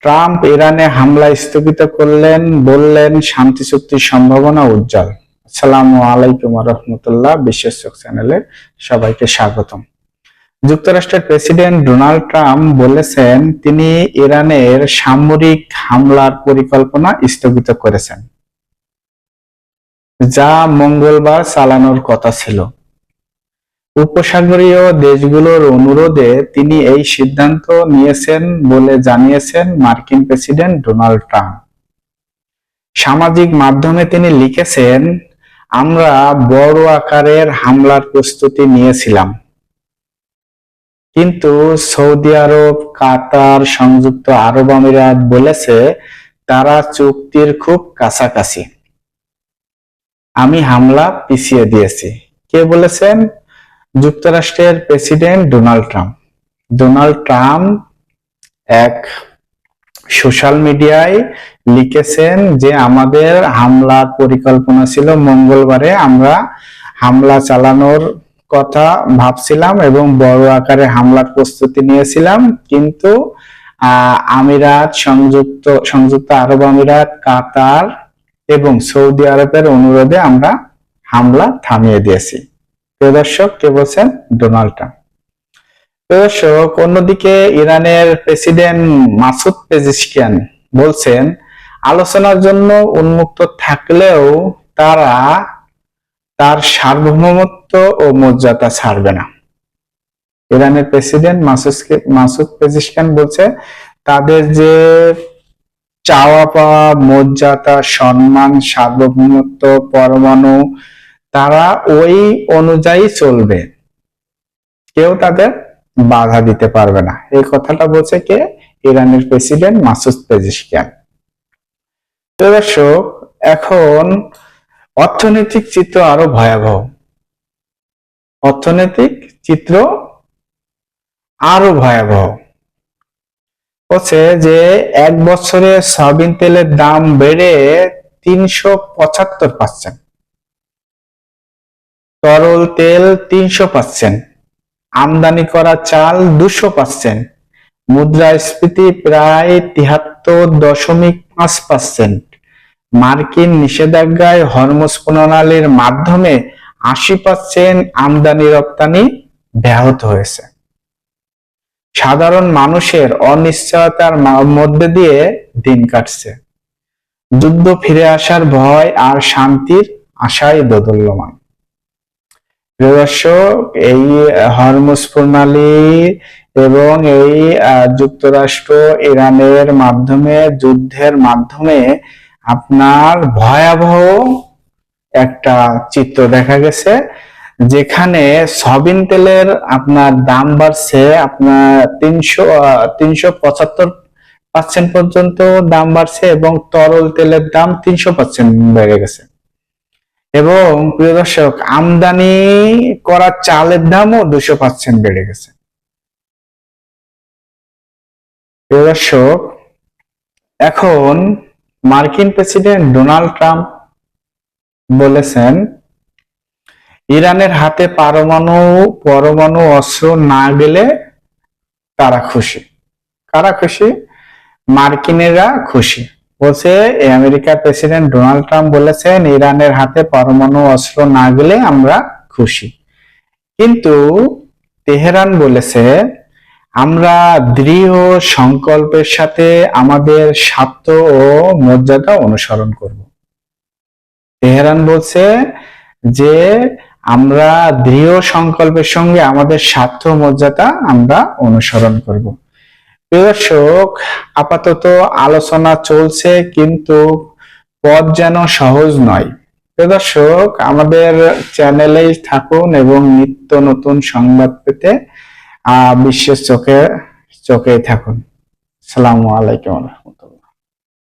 Trump ইরানে হামলা স্থগিত করলেন, বললেন শান্তি চুক্তির সম্ভাবনা উজ্জ্বল। আসসালামু আলাইকুম ওয়া রাহমাতুল্লাহ। বিশ্বসক চ্যানেলে সবাইকে স্বাগতম। যুক্তরাষ্ট্রের প্রেসিডেন্ট ডোনাল্ড ট্রাম্প বলেছেন তিনি ইরানের সামরিক হামলার পরিকল্পনা স্থগিত করেছেন, যা মঙ্গলবার চালানোর কথা ছিল। উপসাগরীয় দেশগুলোর অনুরোধে তিনি এই সিদ্ধান্ত নিয়েছেন বলে জানিয়েছেন মার্কিন প্রেসিডেন্ট ডোনাল্ড ট্রাম্প। সামাজিক মাধ্যমে তিনি লিখেছেন, আমরা বড় আকারের হামলার প্রস্তুতি নিয়েছিলাম, কিন্তু সৌদি আরব, কাতার, সংযুক্ত আরব আমিরাত বলেছে তারা চুক্তির খুব কাছাকাছি। আমি হামলা পিছিয়ে দিয়েছি। কে বলেছেন? যুক্তরাষ্ট্রের president Donald Trump. Donald Trump এক সোশ্যাল মিডিয়ায় লিখেছেন যে আমাদের হামলার পরিকল্পনা ছিল, মঙ্গলবারে আমরা হামলা চালানোর কথা ভাবছিলাম এবং বড় আকারে হামলার প্রস্তুতি নিয়েছিলাম, কিন্তু আমিরাত, সংযুক্ত আরব আমিরাত, কাতার এবং সৌদি আরবের অনুরোধে আমরা হামলা থামিয়ে দিয়েছি। প্রিয় দর্শক, কে বলছেন? Donald Trump. প্রিয় দর্শক, অন্যদিকে ইরানের প্রেসিডেন্ট মাসুদ পেজিশকিয়ান বলছেন আলোচনার জন্য উন্মুক্ত থাকলেও তারা তার সার্বভৌমত্ব ও মর্যাদা ছাড়বে না। ইরানের প্রেসিডেন্ট মাসুদ পেজিশকিয়ান বলছে তাদের যে চাওয়া পাওয়া, মর্যাদা, সম্মান, সার্বভৌমত্ব, পরমাণু, তারা ওই অনুযায়ী চলবে, কেউ তাদের বাধা দিতে পারবে না। এই কথাটা বলছে কে? ইরানের প্রেসিডেন্ট মাসুদ পেজিশকিয়ান। দর্শক, এখন অর্থনৈতিক চিত্র আরো ভয়াবহ। অর্থনৈতিক চিত্র আরো ভয়াবহ হচ্ছে যে এক বছরে সয়াবিন তেলের দাম বেড়ে 375%, তরল তেল 300%, আমদানি করা চাল 200%, মুদ্রাস্ফীতি প্রায় 73.5%, মার্কিন নিষেধাজ্ঞায় হরমুজ প্রণালীর মাধ্যমে 80% আমদানি রপ্তানি ব্যাহত হয়েছে। সাধারণ মানুষের অনিশ্চয়তার মধ্যে দিয়ে দিন কাটছে। যুদ্ধ ফিরে আসার ভয় আর শান্তির আশায় দোদুল্যমান। দর্শক, এই হরমুজ প্রণালী এবং এই যুক্তরাষ্ট্র ইরানের মাধ্যমে যুদ্ধের মাধ্যমে আপনার ভয়াবহ একটা চিত্র দেখা গেছে, যেখানে সয়াবিন তেলের আপনার দাম বাড়ছে আপনার 375% পর্যন্ত দাম বাড়ছে এবং তরল তেলের দাম 300% বেড়ে গেছে। এবং প্রিয় দর্শক, আমদানি করা চালের দামও 200% বেড়ে গেছে। প্রিয় দর্শক, এখন মার্কিন প্রেসিডেন্ট ডোনাল্ড ট্রাম্প বলেছেন ইরানের হাতে পরমাণু অস্ত্র না গেলে তারা খুশি। কারা খুশি? মার্কিনেরা খুশি। বলছে আমেরিকার প্রেসিডেন্ট ডোনাল্ড ট্রাম্প বলেছেন ইরানের হাতে পরমাণু অস্ত্র না গেলে আমরা খুশি, কিন্তু তেহরান বলেছে আমরা দৃঢ় সংকল্পের সাথে আমাদের স্বার্থ ও মর্যাদা অনুসরণ করব। তেহরান বলছে যে আমরা দৃঢ় সংকল্পের সঙ্গে আমাদের স্বার্থ মর্যাদা আমরা অনুসরণ করব। দর্শক, আপাতত আলোচনা চলছে, কিন্তু পথ যেন সহজ নয়। দর্শক, আমাদের চ্যানেলেই থাকুন এবং নিত্য নতুন সংবাদ পেতে বিশ্বের চোখে থাকুন। আসসালামু আলাইকুম।